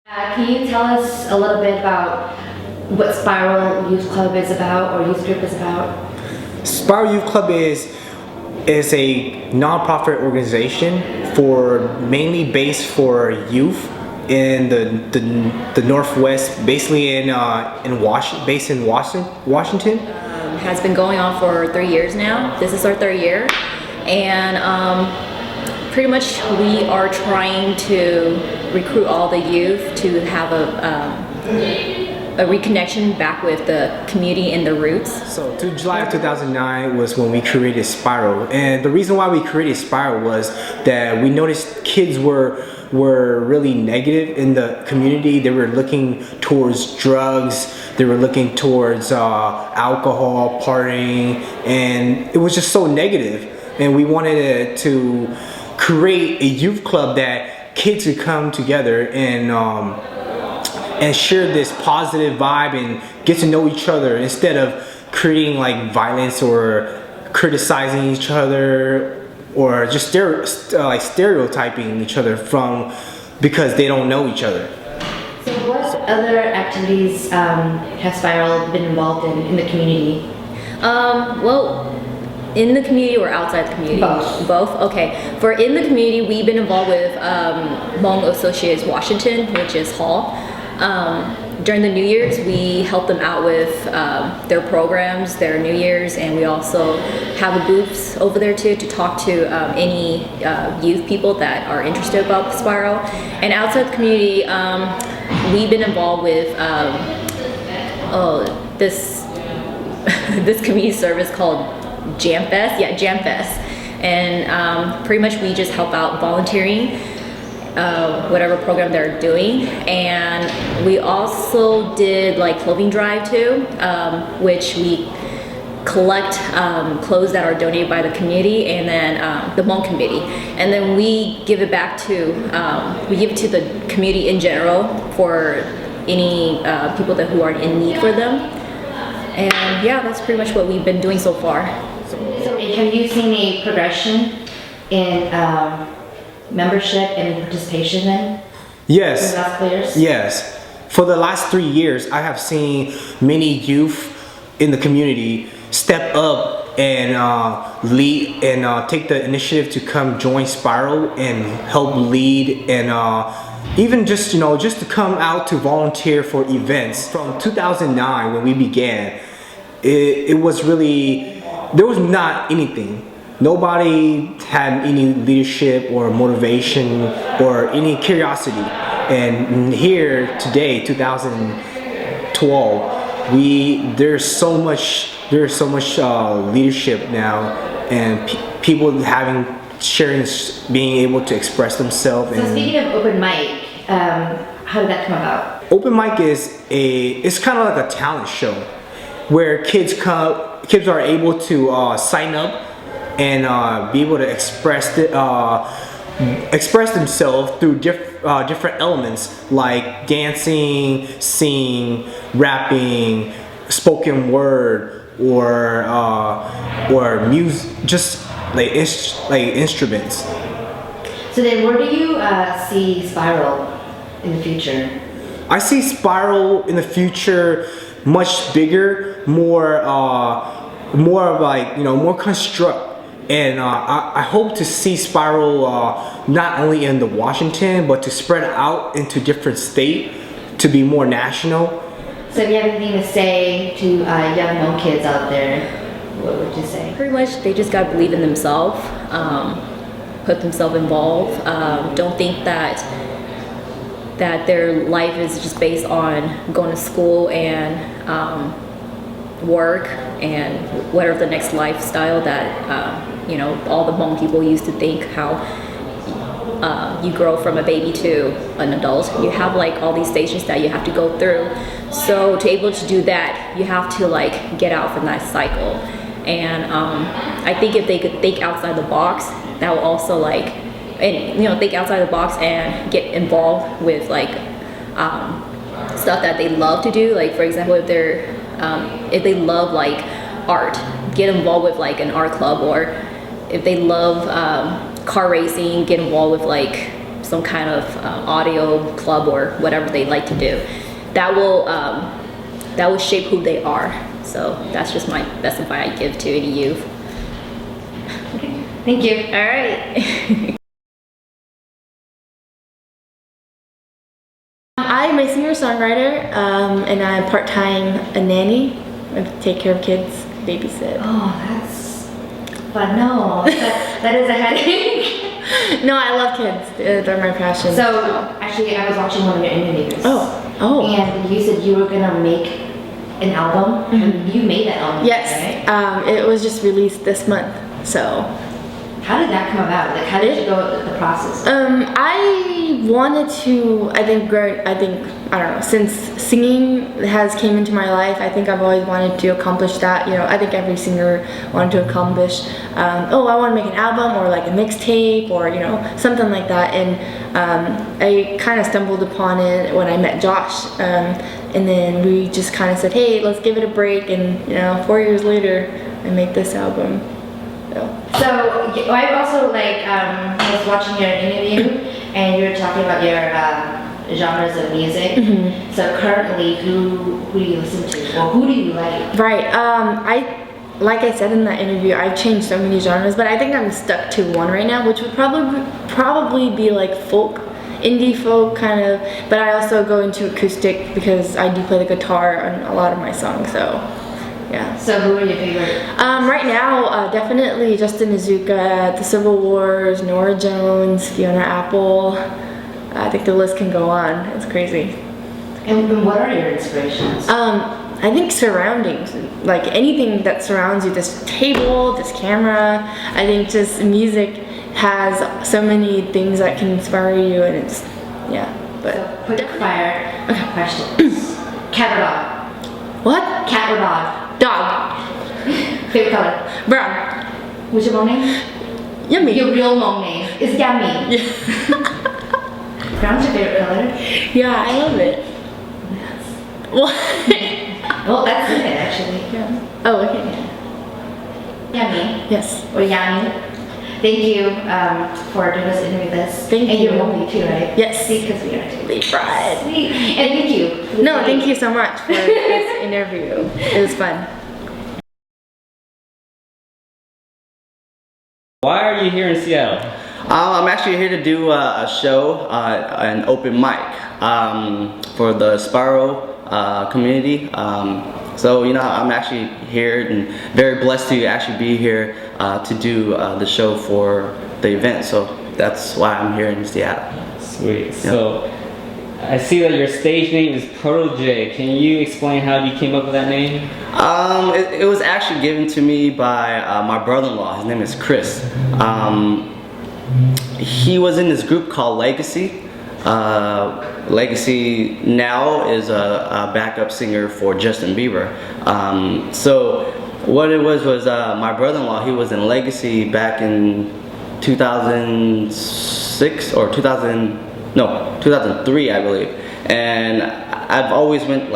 Can you tell us a little bit about what Spiral Youth Club is about, or youth group is about? Spiral Youth Club is a nonprofit organization mainly based for youth in the Northwest, basically based in Washington. Has been going on for 3 years now. This is our third year, and pretty much we are trying to recruit all the youth to have a reconnection back with the community and the roots. So July of 2009 was when we created Spiral, and the reason why we created Spiral was that we noticed kids were really negative in the community. They were looking towards drugs, they were looking towards alcohol, partying, and it was just so negative. And we wanted to create a youth club that kids could come together and share this positive vibe and get to know each other, instead of creating like violence or criticizing each other or just stereotyping each other because they don't know each other. So what other activities has Spiral been involved in the community? Well, in the community or outside the community? Both? Okay. For in the community, we've been involved with Hmong Associates Washington, which is Hall. During the New Year's, we help them out with their programs, their New Year's, and we also have a booth over there too to talk to any youth people that are interested about the Spiral. And outside the community, we've been involved with this community service called Jam Fest. Yeah, Jam Fest. And pretty much we just help out volunteering, whatever program they're doing. And we also did like clothing drive too, which we collect clothes that are donated by the community, and then the Hmong committee, and then we give it back to the community in general for any people who are in need for them. And yeah, that's pretty much what we've been doing so far. So have you seen a progression in membership and participation then? Yes. In the last years? Yes. For the last 3 years, I have seen many youth in the community step up and lead and take the initiative to come join Spiral and help lead, and even just to come out to volunteer for events. From 2009 when we began, it was really, there was not anything. Nobody had any leadership or motivation or any curiosity. And here today, 2012, there's so much leadership now, and people being able to express themselves. So speaking of open mic, how did that come about? Open mic it's kind of like a talent show where kids are able to sign up and be able to express themselves through different elements like dancing, singing, rapping, spoken word, or music, just like instruments. So then, where do you see Spiral in the future? I see Spiral in the future much bigger, more of like, more construct. And I hope to see Spiral not only in the Washington, but to spread out into different states to be more national. So if you have anything to say to young Hmong kids out there, what would you say? Pretty much they just gotta believe in themselves, put themselves involved. Don't think that their life is just based on going to school and work and whatever the next lifestyle that all the Hmong people used to think, how you grow from a baby to an adult. You have like all these stages that you have to go through. So to able to do that, you have to like get out from that cycle. And I think if they could think outside the box, that will also think outside the box and get involved with like stuff that they love to do. Like for example, if they love like art, get involved with like an art club, or if they love car racing, get involved with like some kind of audio club or whatever they like to do. That will shape who they are. So that's just my best advice I give to any youth. Thank you. All right. I'm a singer-songwriter, and I'm part-time a nanny. I take care of kids, babysit. Oh, that's fun. No, that is a headache. No, I love kids. They're my passion. So, actually, I was watching one of your interviews. Oh. And you said you were gonna make an album. You made that album, Yes. right? It was just released this month. So, How did that come about? Like, how did you go with the process? I wanted to. I don't know. Since singing has came into my life, I think I've always wanted to accomplish that. You know, I think every singer wanted to accomplish. I want to make an album or like a mixtape or something like that. And I kind of stumbled upon it when I met Josh. And then we just kind of said, hey, let's give it a break. And 4 years later, I make this album. So I also was watching your interview, and you were talking about your genres of music. So currently, who do you listen to, or who do you like? Right. Like I said in that interview, I've changed so many genres, but I think I'm stuck to one right now, which would probably be like folk, indie folk kind of. But I also go into acoustic because I do play the guitar on a lot of my songs. So. Yeah. So who are your favorite? Right now, definitely Justin Azuka, The Civil Wars, Norah Jones, Fiona Apple. I think the list can go on. It's crazy. And what are your inspirations? I think surroundings, like anything that surrounds you, this table, this camera. I think just music has so many things that can inspire you, and it's, but. So quick fire questions. Cat or dog? What? Cat or dog? Dog. Favorite color? Brown. What's your Hmong name? Yummy. Your real Hmong name is Yami. Brown's your favorite color? Yeah, I love it. What? Well, that's it actually. Yeah. Oh, okay. Yami. Yes. Or Yami. Thank you for doing this interview with us. Thank and you. And you're Hmong too, right? Yes. Because we are too. Sweet fried. Sweet. And thank you. No, thank you so much for this interview. It was fun. Why are you here in Seattle? I'm actually here to do a show, an open mic for the Spiral community. So I'm actually here and very blessed to actually be here to do the show for the event. So that's why I'm here in Seattle. Sweet. So I see that your stage name is Proto J. Can you explain how you came up with that name? It was actually given to me by my brother-in-law. His name is Chris. He was in this group called Legacy. Legacy now is a backup singer for Justin Bieber. So what it was my brother-in-law, he was in Legacy back in 2006 or 2003, I believe. And I've always went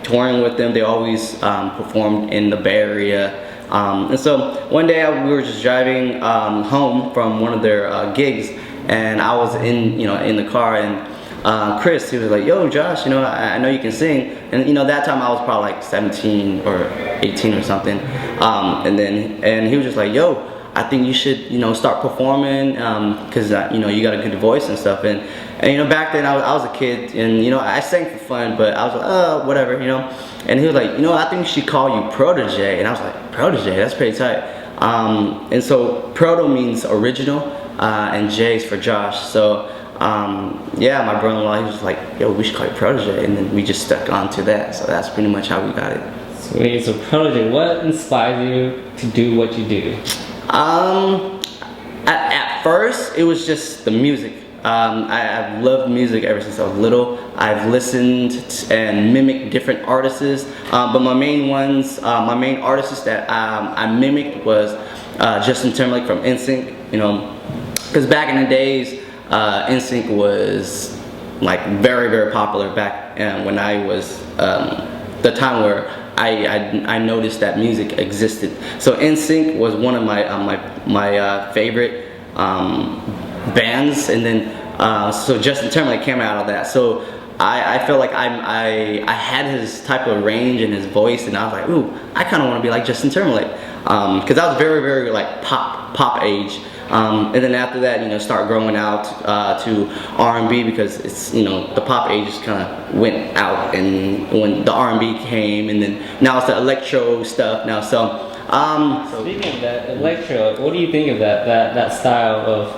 touring with them. They always performed in the Bay Area. And so one day we were just driving home from one of their gigs, and I was in the car, and Chris, he was like, yo Josh, I know you can sing. And that time I was probably like 17 or 18 or something. And he was just like, yo, I think you should start performing because you got a good voice and stuff. And back then I was a kid, and I sang for fun, but I was like, whatever, And he was like, I think we should call you Proto J. And I was like, Proto J, that's pretty tight. And so Proto means original, and J is for Josh. So my brother-in-law, he was like, yo, we should call you Proto J, and then we just stuck on to that. So that's pretty much how we got it. Sweet. So Proto J, what inspired you to do what you do? At first, it was just the music. I've loved music ever since I was little. I've listened and mimicked different artists, but my main artists that I mimicked was Justin Timberlake from NSYNC. Because back in the days, NSYNC was very, very popular back when I was the time where I noticed that music existed. So NSYNC was one of my favorite bands, and then So Justin Timberlake came out of that. So I feel like I had his type of range and his voice, and I was like, ooh, I kind of want to be like Justin Timberlake, because I was very like pop age. And then after that, you know, start growing out to R&B, because it's, you know, the pop age just kind of went out, and when the R&B came, and then now it's the electro stuff now. So Speaking of that, electro, what do you think of that style of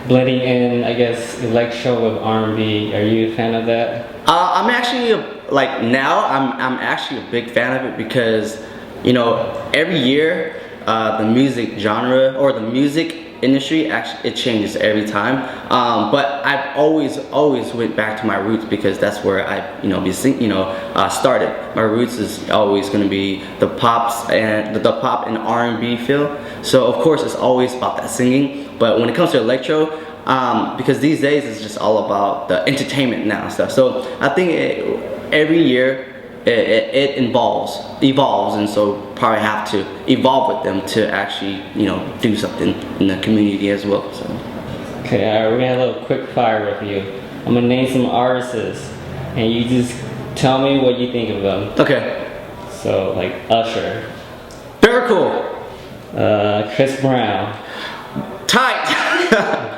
blending in, I guess, electro with R&B? Are you a fan of that? I'm actually I'm actually a big fan of it, because, you know, every year the music genre or the music industry actually it changes every time. But I've always went back to my roots, because that's where I started. My roots is always going to be the pop and R&B feel. So of course it's always about that singing. But when it comes to electro, because these days it's just all about the entertainment now and stuff. So I think every year it evolves, and so probably have to evolve with them to actually, you know, do something in the community as well. So. Okay, alright, we're gonna have a little quick fire with you. I'm gonna name some artists, and you just tell me what you think of them. Okay. So, like Usher, Very cool. Chris Brown, Tight.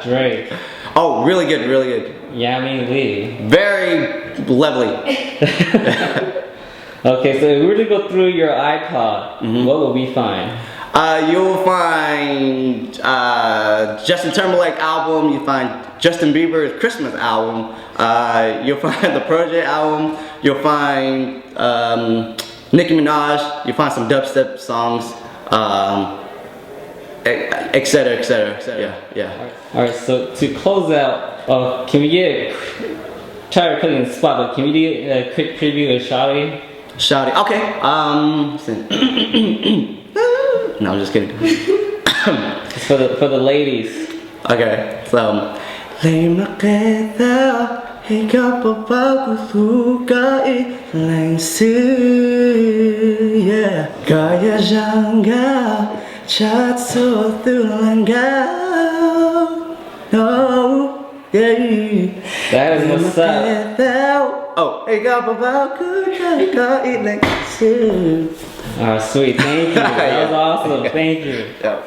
Drake, Oh, really good, really good. Yami Lee. Very lovely. Okay, so if we were to go through your iPod, what would we find? You'll find Justin Timberlake album. You find Justin Bieber's Christmas album. You'll find the Proto J album. You'll find Nicki Minaj. You'll find some dubstep songs, etc., etc., etc. Yeah. All right. So to close out, can we get? Try to put in the spot, but can we do a quick preview of Shawty? Shawty. Okay. No, I'm just kidding. It's for the ladies. Okay. So. That is what's up. Oh, Alright, sweet. Thank you. That was awesome. Thank you. Yeah.